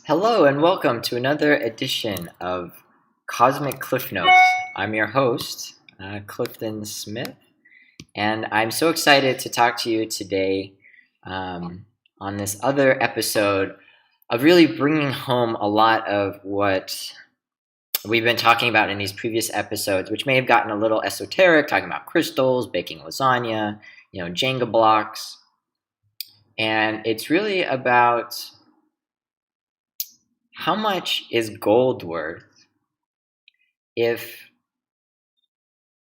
Hello and welcome to another edition of Cosmic Cliff Notes. I'm your host, Clifton Smith, and I'm so excited to talk to you today on this other episode of really bringing home a lot of what we've been talking about in these previous episodes, which may have gotten a little esoteric, talking about crystals, baking lasagna, Jenga blocks, and it's really about how much is gold worth if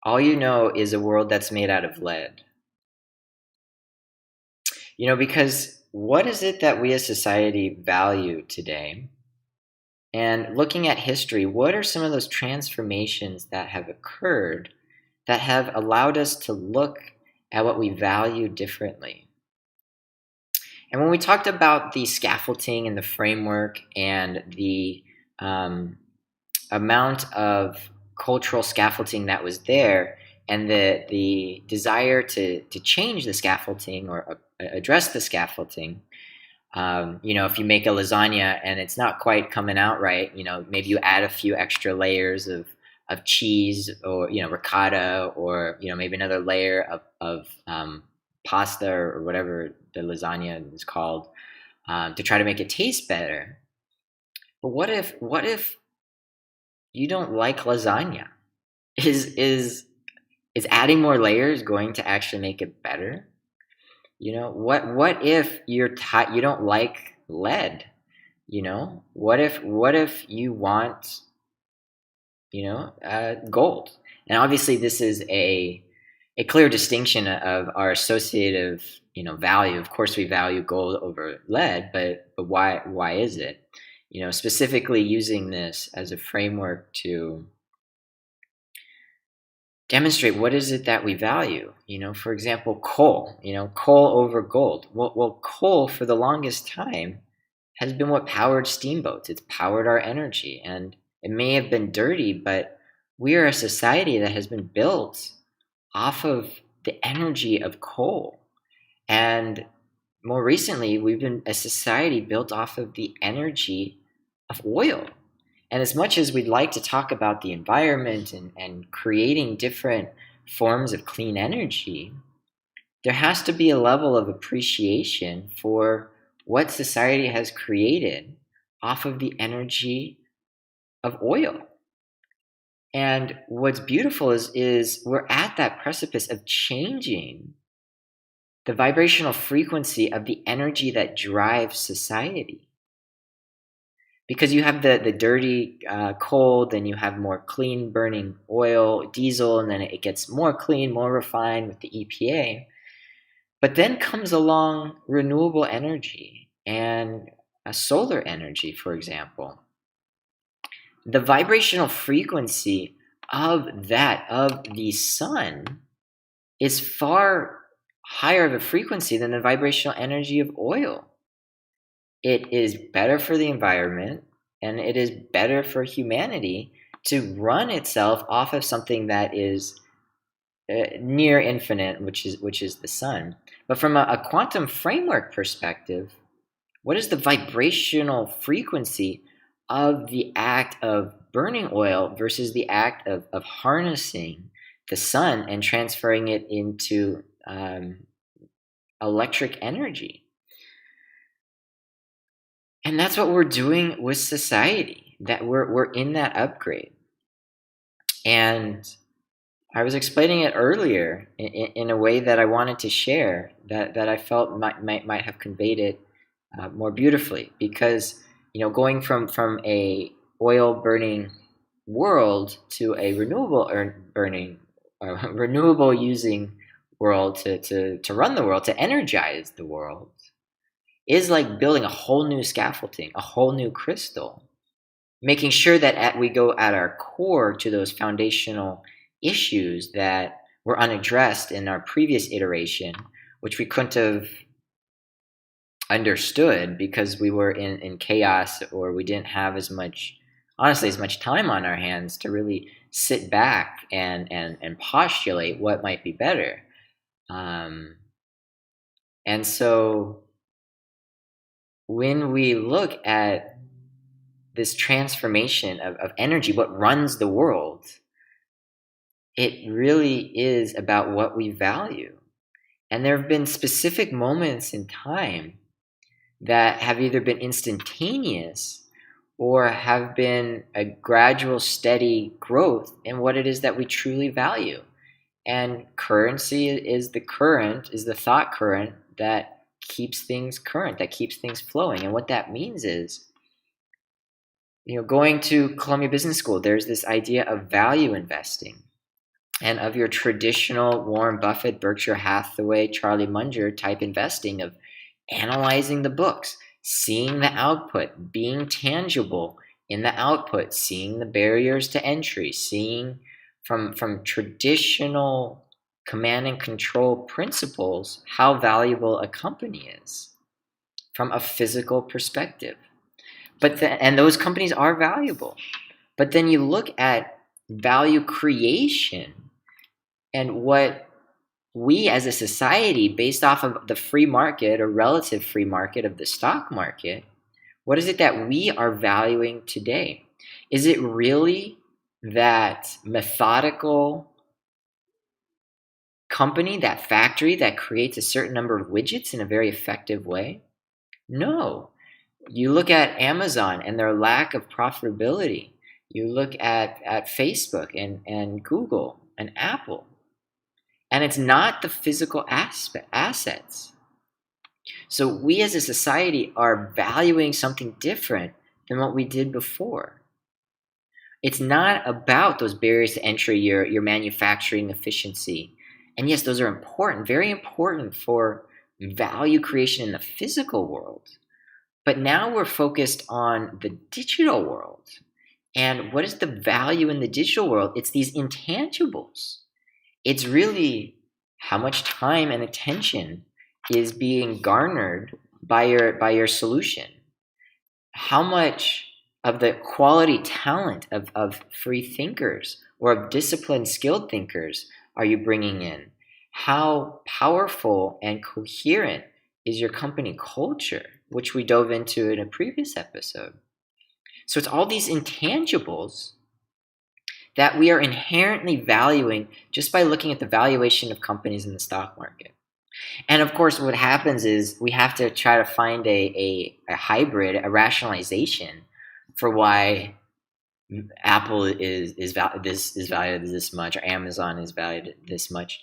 all you know is a world that's made out of lead? Because what is it that we as society value today? And looking at history, what are some of those transformations that have occurred that have allowed us to look at what we value differently? And when we talked about the scaffolding and the framework and the amount of cultural scaffolding that was there, and the desire to change the scaffolding or address the scaffolding. If you make a lasagna and it's not quite coming out right, maybe you add a few extra layers of cheese or ricotta, or maybe another layer of pasta or whatever the lasagna is called, to try to make it taste better. But what if you don't like lasagna? Is adding more layers going to actually make it better? What if you don't like lead? What if you want gold? And obviously this is a clear distinction of our associative value. Of course we value gold over lead, but why is it? Specifically using this as a framework to demonstrate what is it that we value. For example, coal. Coal over gold. Well, coal for the longest time has been what powered steamboats. It's powered our energy, and it may have been dirty, but we are a society that has been built off of the energy of coal. And more recently, we've been a society built off of the energy of oil. And as much as we'd like to talk about the environment and creating different forms of clean energy, there has to be a level of appreciation for what society has created off of the energy of oil. And what's beautiful is we're at that precipice of changing the vibrational frequency of the energy that drives society. Because you have the dirty coal, then you have more clean burning oil, diesel, and then it gets more clean, more refined with the EPA. But then comes along renewable energy and solar energy, for example. The vibrational frequency of the sun, is far higher of a frequency than the vibrational energy of oil. It is better for the environment, and it is better for humanity to run itself off of something that is near infinite, which is the sun. But from a quantum framework perspective, what is the vibrational frequency of the act of burning oil versus the act of harnessing the sun and transferring it into electric energy? And that's what we're doing with society, that we're in that upgrade. And I was explaining it earlier in a way that I wanted to share, that I felt might have conveyed it more beautifully. Because going from a oil burning world to a renewable using world to run the world, to energize the world, is like building a whole new scaffolding, a whole new crystal, making sure that we go at our core to those foundational issues that were unaddressed in our previous iteration, which we couldn't have understood because we were in chaos, or we didn't have as much time on our hands to really sit back and postulate what might be better. And so when we look at this transformation of energy, what runs the world, it really is about what we value. And there have been specific moments in time that have either been instantaneous or have been a gradual, steady growth in what it is that we truly value. And currency is the thought current that keeps things current, that keeps things flowing. And what that means is, going to Columbia Business School, there's this idea of value investing and of your traditional Warren Buffett, Berkshire Hathaway, Charlie Munger type investing of analyzing the books, seeing the output, being tangible in the output, seeing the barriers to entry, seeing from traditional command and control principles how valuable a company is from a physical perspective. And those companies are valuable. But then you look at value creation and what we as a society, based off of the free market or relative free market of the stock market, what is it that we are valuing today? Is it really that methodical company, that factory that creates a certain number of widgets in a very effective way? No. You look at Amazon and their lack of profitability. You look at Facebook and Google and Apple. And it's not the physical assets. So we as a society are valuing something different than what we did before. It's not about those barriers to entry, your manufacturing efficiency. And yes, those are important, very important for value creation in the physical world. But now we're focused on the digital world. And what is the value in the digital world? It's these intangibles. It's really how much time and attention is being garnered by your solution. How much of the quality talent of free thinkers or of disciplined, skilled thinkers are you bringing in? How powerful and coherent is your company culture, which we dove into in a previous episode? So it's all these intangibles that we are inherently valuing just by looking at the valuation of companies in the stock market. And of course, what happens is we have to try to find a hybrid, a rationalization for why Apple is valued this much, or Amazon is valued this much.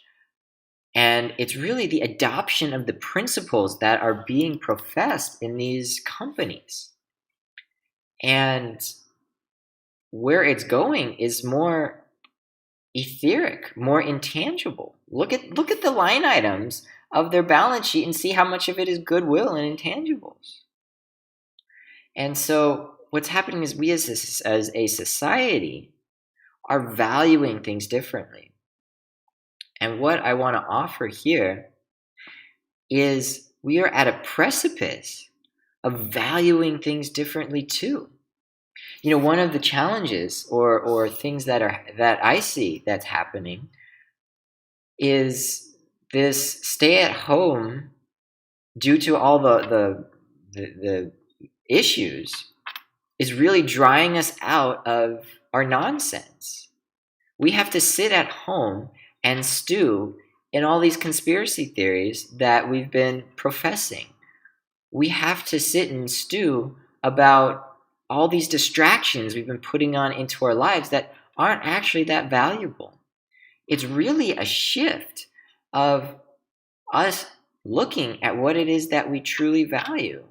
And it's really the adoption of the principles that are being professed in these companies. And where it's going is more etheric, more intangible. Look at the line items of their balance sheet and see how much of it is goodwill and intangibles. And so what's happening is we as a society are valuing things differently. And what I want to offer here is we are at a precipice of valuing things differently too. One of the challenges or things that I see that's happening is this stay at home due to all the issues is really drying us out of our nonsense. We have to sit at home and stew in all these conspiracy theories that we've been professing. We have to sit and stew about all these distractions we've been putting on into our lives that aren't actually that valuable. It's really a shift of us looking at what it is that we truly value.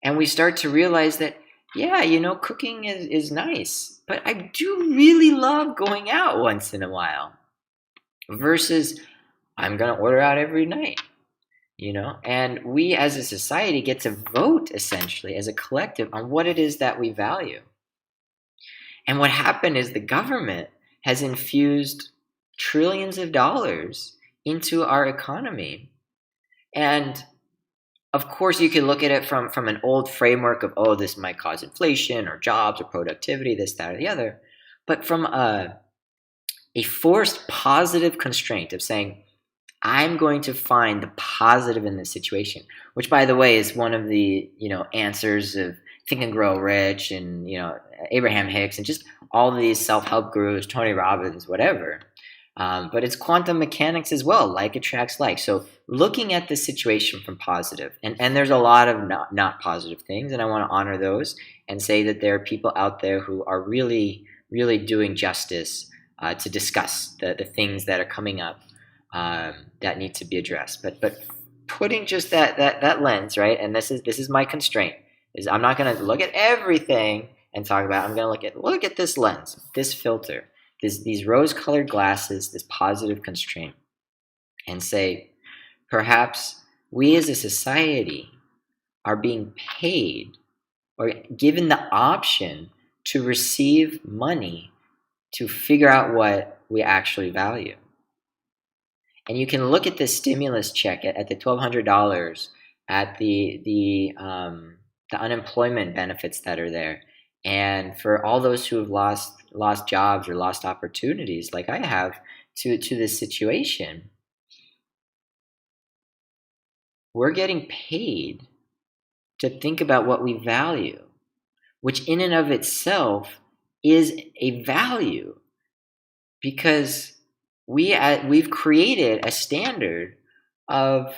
And we start to realize that, cooking is nice, but I do really love going out once in a while versus I'm going to order out every night. And we as a society get to vote essentially as a collective on what it is that we value. And what happened is the government has infused trillions of dollars into our economy. And of course, you can look at it from an old framework of, this might cause inflation or jobs or productivity, this, that, or the other. But from a forced positive constraint of saying, I'm going to find the positive in this situation, which, by the way, is one of the answers of Think and Grow Rich, and Abraham Hicks, and just all these self-help gurus, Tony Robbins, whatever. But it's quantum mechanics as well, like attracts like. So looking at the situation from positive, and there's a lot of not positive things, and I want to honor those and say that there are people out there who are really, really doing justice to discuss the things that are coming up that need to be addressed. But putting just that lens, right? And this is my constraint, is I'm not going to look at everything and talk about it. I'm going to look at this lens, this filter, these rose-colored glasses, this positive constraint, and say, perhaps we as a society are being paid or given the option to receive money to figure out what we actually value. And you can look at this stimulus check at the $1,200, at the unemployment benefits that are there, and for all those who have lost jobs or lost opportunities, like I have, to this situation. We're getting paid to think about what we value, which in and of itself is a value, because we've created a standard of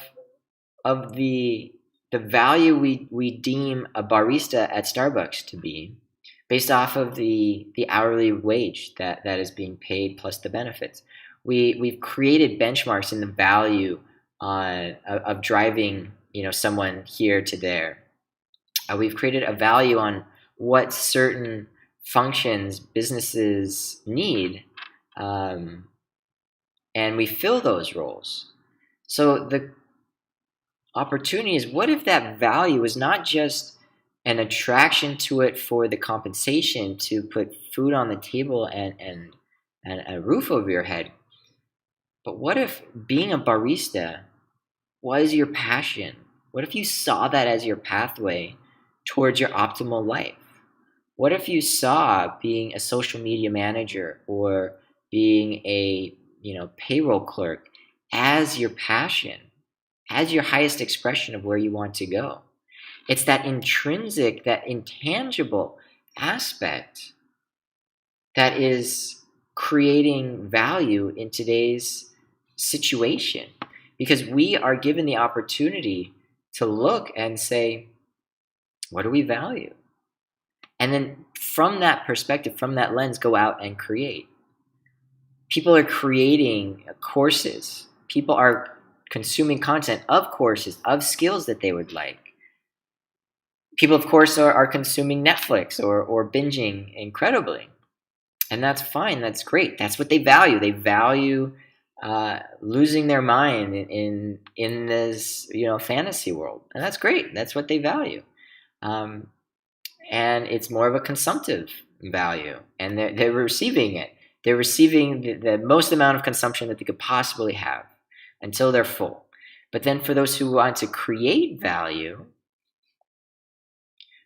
the value we deem a barista at Starbucks to be, based off of the hourly wage that is being paid plus the benefits. We've created benchmarks in the value of driving someone here to there. We've created a value on what certain functions businesses need, and we fill those roles. So the opportunity is, what if that value is not just an attraction to it for the compensation to put food on the table and a roof over your head, but what if being a barista was your passion? What if you saw that as your pathway towards your optimal life? What if you saw being a social media manager or being a payroll clerk as your passion, as your highest expression of where you want to go? It's that intrinsic, that intangible aspect that is creating value in today's situation, because we are given the opportunity to look and say, what do we value? And then from that perspective, from that lens, go out and create. People are creating courses. People are consuming content of courses, of skills that they would like. People, of course, are consuming Netflix or binging incredibly. And that's fine. That's great. That's what they value. They value losing their mind in this fantasy world. And that's great. That's what they value. And it's more of a consumptive value. And they're receiving it. They're receiving the most amount of consumption that they could possibly have until they're full. But then for those who want to create value,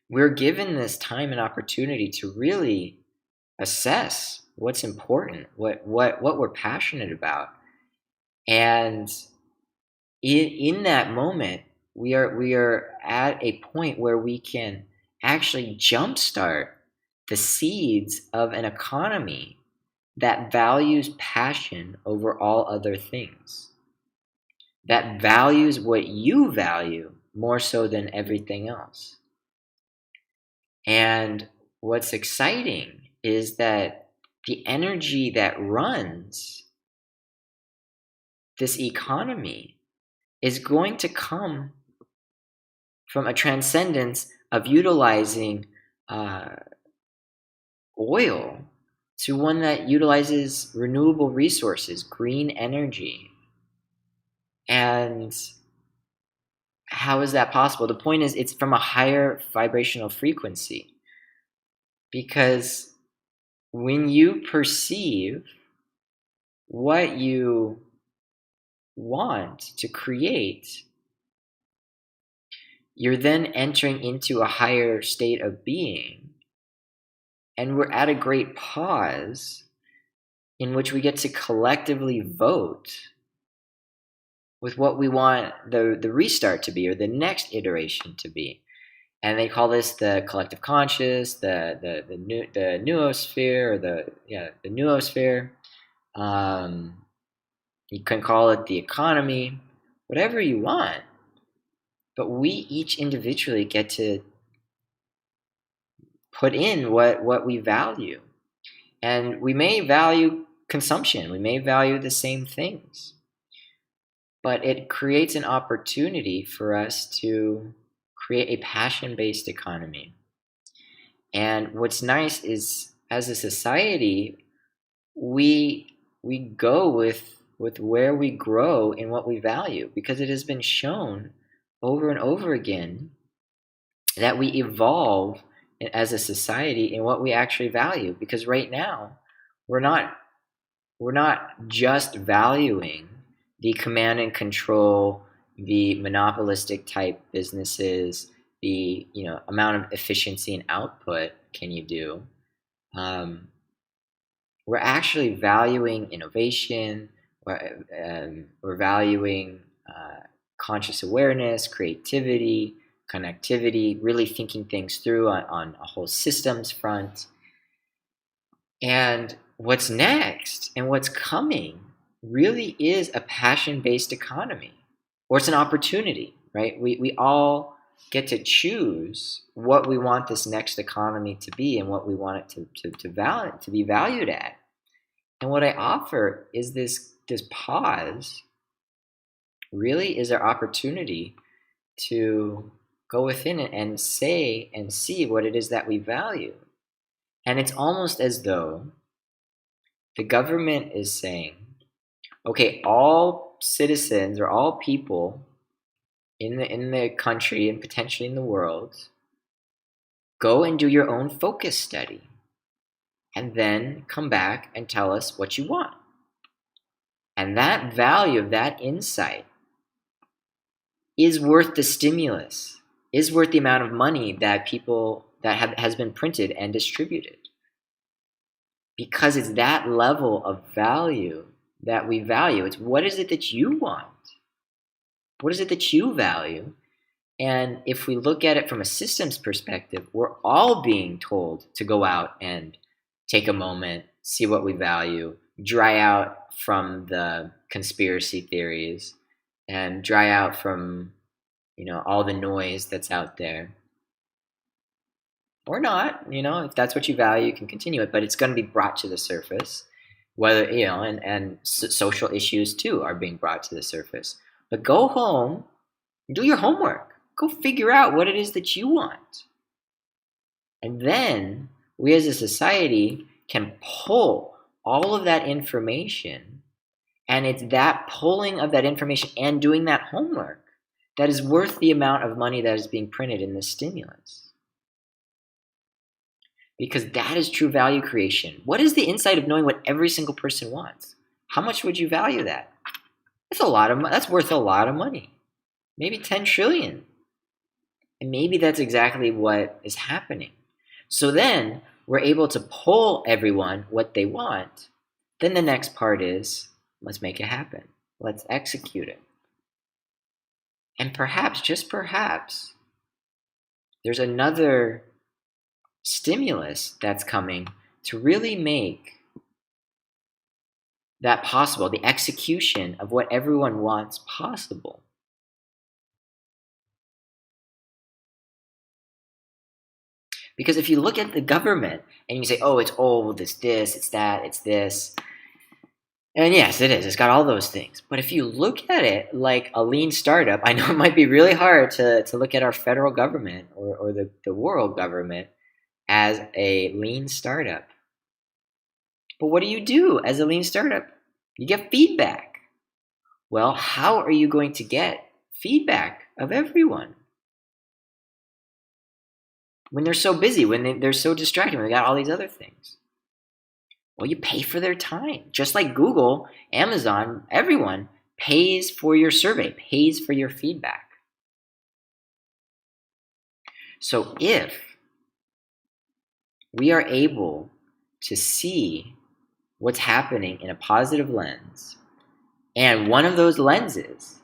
we're given this time and opportunity to really assess what's important, what we're passionate about. And in that moment, we are at a point where we can actually jumpstart the seeds of an economy that values passion over all other things, that values what you value more so than everything else. And what's exciting is that the energy that runs this economy is going to come from a transcendence of utilizing oil to one that utilizes renewable resources, green energy. And how is that possible? The point is, it's from a higher vibrational frequency. Because when you perceive what you want to create, you're then entering into a higher state of being. And we're at a great pause in which we get to collectively vote with what we want the restart to be, or the next iteration to be. And they call this the collective conscious, the noosphere, or the noosphere. You can call it the economy, whatever you want. But we each individually get to put in what we value. And we may value consumption, we may value the same things, but it creates an opportunity for us to create a passion-based economy. And what's nice is, as a society, we go with where we grow in what we value, because it has been shown over and over again that we evolve as a society in what we actually value. Because right now, we're not just valuing the command and control, the monopolistic type businesses, the amount of efficiency and output can you do. We're actually valuing innovation. We're valuing conscious awareness, creativity, connectivity, really thinking things through on a whole systems front. And what's next and what's coming really is a passion-based economy, or it's an opportunity, right? We all get to choose what we want this next economy to be and what we want it to be valued at. And what I offer is this pause really is our opportunity to go within it and say and see what it is that we value. And it's almost as though the government is saying, okay, all citizens or all people in the country and potentially in the world, go and do your own focus study and then come back and tell us what you want. And that value of that insight is worth the stimulus, is worth the amount of money that has been printed and distributed. Because it's that level of value that we value. It's what is it that you want? What is it that you value? And if we look at it from a systems perspective, we're all being told to go out and take a moment, see what we value, dry out from the conspiracy theories, and dry out from all the noise that's out there. Or not, if that's what you value, you can continue it, but it's going to be brought to the surface. Whether, and social issues too are being brought to the surface. But go home and do your homework. Go figure out what it is that you want. And then we as a society can pull all of that information, and it's that pulling of that information and doing that homework that is worth the amount of money that is being printed in this stimulus. Because that is true value creation. What is the insight of knowing what every single person wants? How much would you value that? That's a lot of money. That's worth a lot of money. Maybe 10 trillion. And maybe that's exactly what is happening. So then we're able to pull everyone what they want. Then the next part is, let's make it happen. Let's execute it. And perhaps, just perhaps, there's another stimulus that's coming to really make that possible, the execution of what everyone wants possible. Because if you look at the government and you say, oh, it's old, it's this, it's that, it's this. And yes, it is. It's got all those things. But if you look at it like a lean startup, I know it might be really hard to look at our federal government or the world government as a lean startup. But what do you do as a lean startup? You get feedback. Well, how are you going to get feedback of everyone? When they're so busy, when they're so distracted, when they got all these other things. Well, you pay for their time. Just like Google, Amazon, everyone pays for your survey, pays for your feedback. So if we are able to see what's happening in a positive lens, and one of those lenses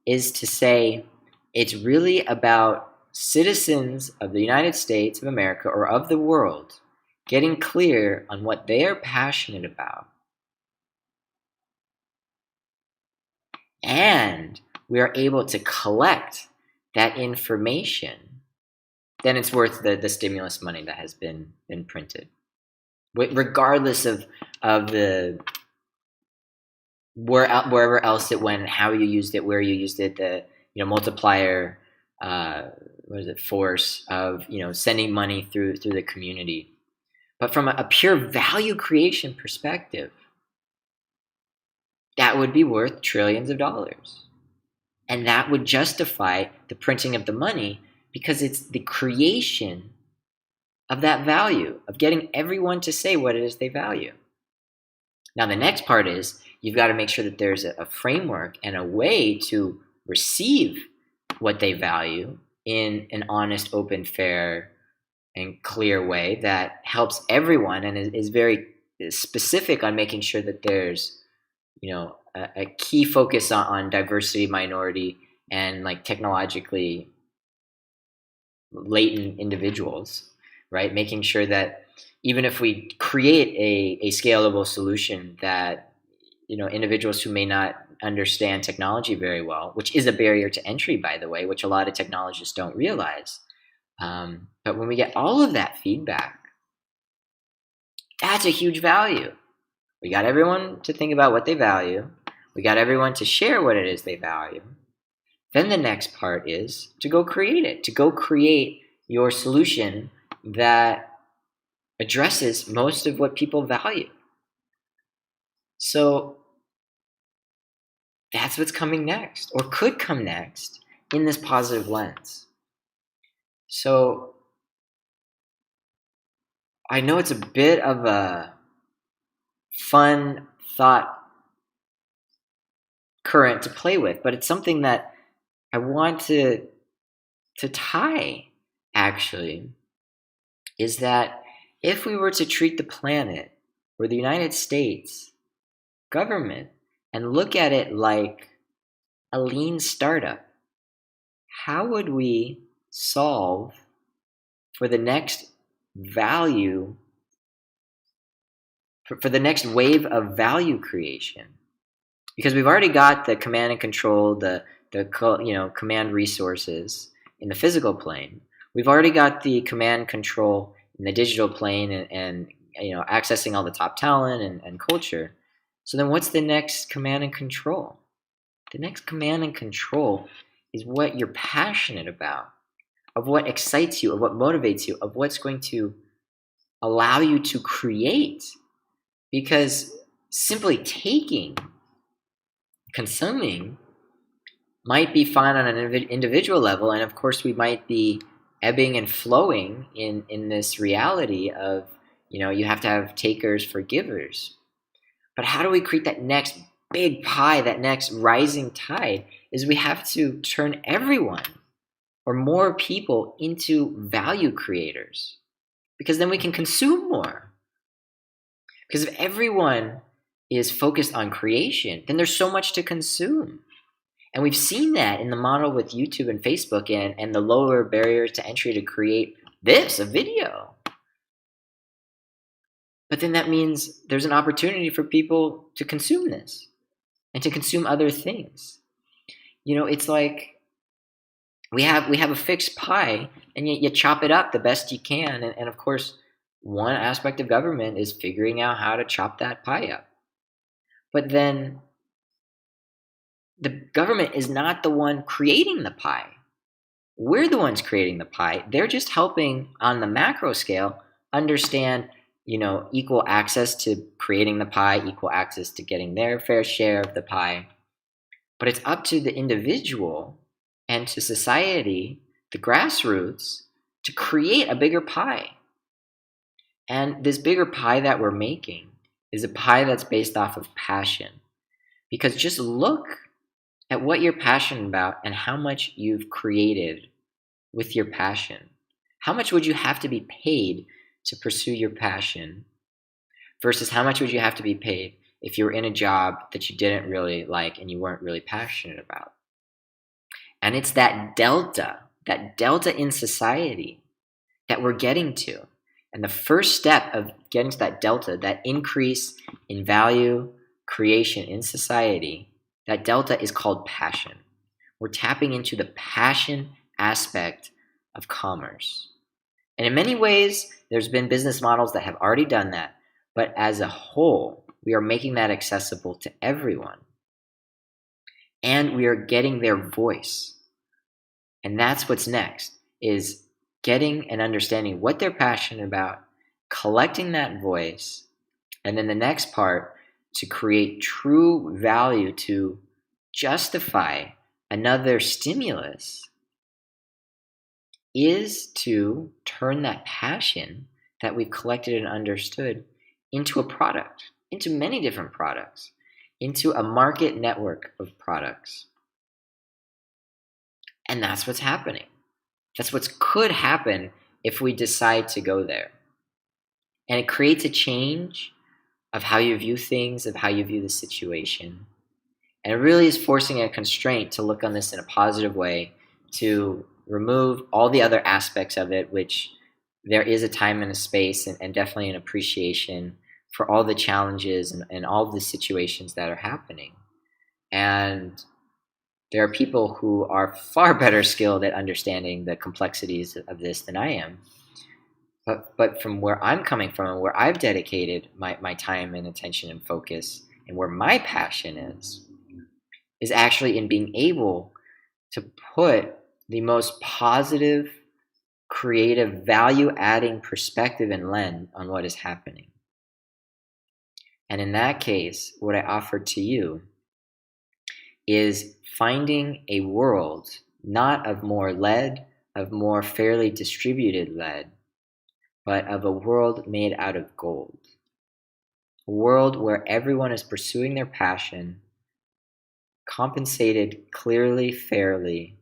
is to say it's really about citizens of the United States of America or of the world getting clear on what they are passionate about, and we are able to collect that information, then it's worth the stimulus money that has been printed, regardless of the wherever else it went, how you used it, where you used it, the multiplier force of sending money through the community. But from a pure value creation perspective, that would be worth trillions of dollars. And that would justify the printing of the money, because it's the creation of that value, of getting everyone to say what it is they value. Now, the next part is you've got to make sure that there's a framework and a way to receive what they value in an honest, open, fair, and clear way that helps everyone and is very specific on making sure that there's a key focus on diversity, minority, and like technologically latent individuals, right? Making sure that even if we create a scalable solution that individuals who may not understand technology very well, which is a barrier to entry, by the way, which a lot of technologists don't realize. But when we get all of that feedback, that's a huge value. We got everyone to think about what they value. We got everyone to share what it is they value. Then the next part is to go create it, to go create your solution that addresses most of what people value. So that's what's coming next, or could come next, in this positive lens. So I know it's a bit of a fun thought current to play with, but it's something that I want to tie, actually, is that if we were to treat the planet or the United States government and look at it like a lean startup, how would we solve for the next value, for the next wave of value creation? Because we've already got the command and control, the command resources in the physical plane. We've already got the command control in the digital plane and accessing all the top talent and culture. So then what's the next command and control? The next command and control is what you're passionate about, of what excites you, of what motivates you, of what's going to allow you to create. Because simply taking, consuming, might be fine on an individual level, and of course we might be ebbing and flowing in this reality of you have to have takers for givers. But how do we create that next big pie, that next rising tide? Is we have to turn everyone or more people into value creators, because then we can consume more. Because if everyone is focused on creation, then there's so much to consume. And we've seen that in the model with YouTube and Facebook and the lower barriers to entry to create a video. But then that means there's an opportunity for people to consume this and to consume other things. It's like we have a fixed pie, and you chop it up the best you can. And of course, one aspect of government is figuring out how to chop that pie up. But then the government is not the one creating the pie. We're the ones creating the pie. They're just helping on the macro scale understand, equal access to creating the pie, equal access to getting their fair share of the pie. But it's up to the individual and to society, the grassroots, to create a bigger pie. And this bigger pie that we're making is a pie that's based off of passion. Because just look at what you're passionate about and how much you've created with your passion. How much would you have to be paid to pursue your passion versus how much would you have to be paid if you were in a job that you didn't really like and you weren't really passionate about? And it's that delta that delta in society that we're getting to. And the first step of getting to that delta, that increase in value creation in society, that delta is called passion. We're tapping into the passion aspect of commerce. And in many ways, there's been business models that have already done that. But as a whole, we are making that accessible to everyone. And we are getting their voice. And that's what's next, is getting and understanding what they're passionate about, collecting that voice, and then the next part, to create true value to justify another stimulus, is to turn that passion that we've collected and understood into a product, into many different products, into a market network of products. And that's what's happening. That's what could happen if we decide to go there. And it creates a change of how you view things, of how you view the situation. And it really is forcing a constraint to look on this in a positive way, to remove all the other aspects of it, which there is a time and a space and definitely an appreciation for all the challenges and all the situations that are happening. And there are people who are far better skilled at understanding the complexities of this than I am. But from where I'm coming from and where I've dedicated my time and attention and focus, and where my passion is actually in being able to put the most positive, creative, value-adding perspective and lens on what is happening. And in that case, what I offer to you is finding a world not of more lead, of more fairly distributed lead, but of a world made out of gold. A world where everyone is pursuing their passion, compensated clearly, fairly,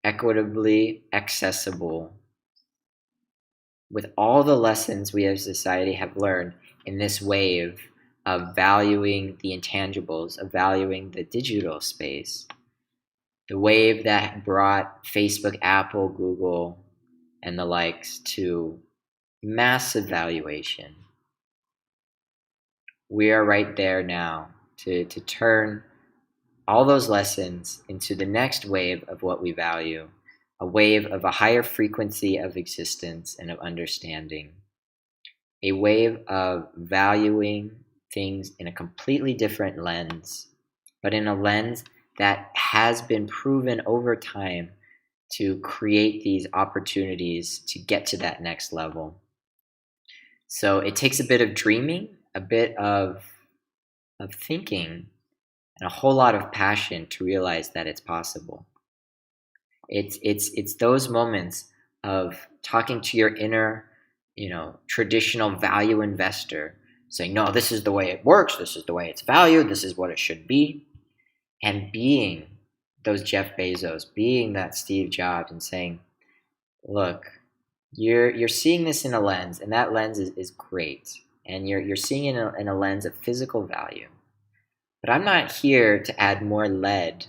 equitably accessible, with all the lessons we as a society have learned in this wave of valuing the intangibles, of valuing the digital space. The wave that brought Facebook, Apple, Google, and the likes to massive valuation. We are right there now to turn all those lessons into the next wave of what we value, a wave of a higher frequency of existence and of understanding, a wave of valuing things in a completely different lens, but in a lens that has been proven over time to create these opportunities to get to that next level. So it takes a bit of dreaming, a bit of thinking, and a whole lot of passion to realize that it's possible. It's those moments of talking to your inner, traditional value investor, saying, no, this is the way it works, this is the way it's valued, this is what it should be, and being those Jeff Bezos, being that Steve Jobs, and saying, look, you're seeing this in a lens, and that lens is great, and you're seeing it in a lens of physical value. But I'm not here to add more lead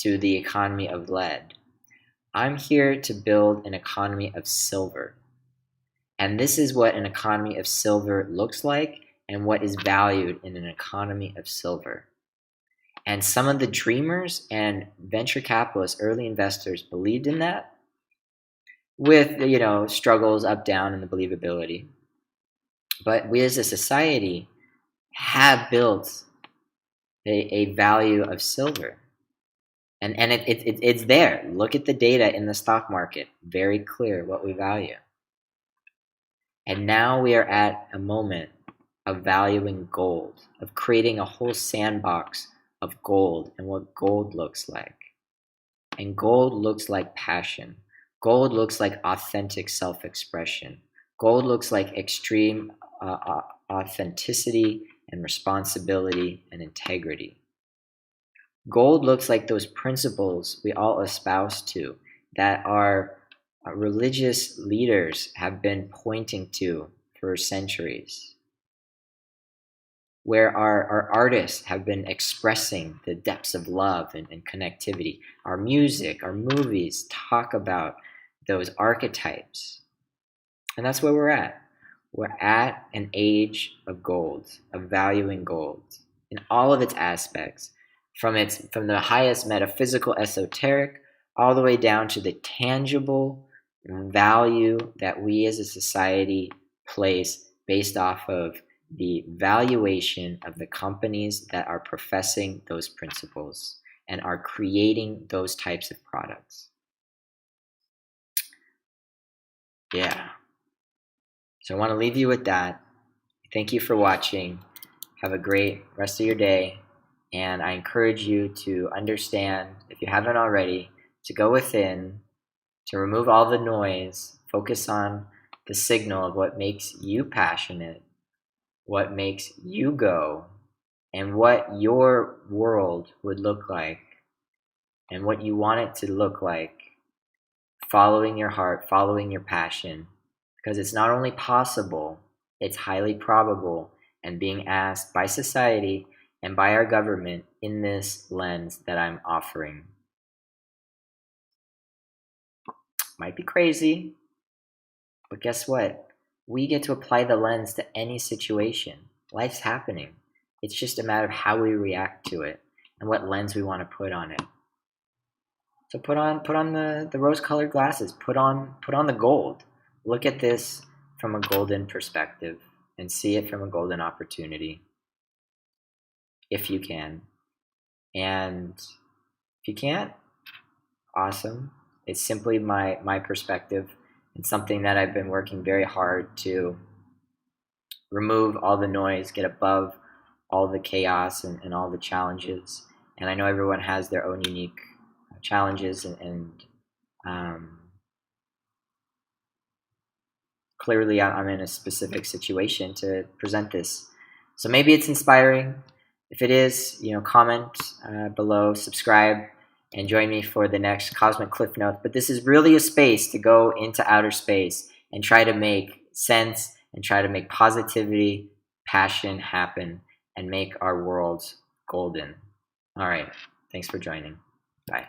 to the economy of lead. I'm here to build an economy of silver. And this is what an economy of silver looks like and what is valued in an economy of silver. And some of the dreamers and venture capitalists, early investors, believed in that with, struggles up, down, and the believability. But we as a society have built a value of silver. And it's there. Look at the data in the stock market. Very clear what we value. And now we are at a moment of valuing gold, of creating a whole sandbox of gold and what gold looks like. And gold looks like passion. Gold looks like authentic self-expression. Gold looks like extreme authenticity and responsibility and integrity. Gold looks like those principles we all espouse to, that our religious leaders have been pointing to for centuries. where our artists have been expressing the depths of love and connectivity. Our music, our movies talk about those archetypes. And that's where we're at. We're at an age of gold, of valuing gold in all of its aspects, from the highest metaphysical esoteric all the way down to the tangible value that we as a society place based off of the valuation of the companies that are professing those principles and are creating those types of products. Yeah. So I want to leave you with that. Thank you for watching. Have a great rest of your day. And I encourage you to understand, if you haven't already, to go within, to remove all the noise, focus on the signal of what makes you passionate, what makes you go, and what your world would look like, and what you want it to look like, following your heart, following your passion. Because it's not only possible, it's highly probable and being asked by society and by our government in this lens that I'm offering. Might be crazy, but guess what? We get to apply the lens to any situation. Life's happening. It's just a matter of how we react to it and what lens we want to put on it. So put on the rose-colored glasses. Put on the gold. Look at this from a golden perspective and see it from a golden opportunity, if you can. And if you can't, awesome. It's simply my perspective and something that I've been working very hard to remove all the noise, get above all the chaos and all the challenges. And I know everyone has their own unique challenges and clearly I'm in a specific situation to present this. So maybe it's inspiring. If it is, comment below, subscribe, and join me for the next Cosmic Cliff Notes. But this is really a space to go into outer space and try to make sense and try to make positivity, passion happen and make our worlds golden. All right. Thanks for joining. Bye.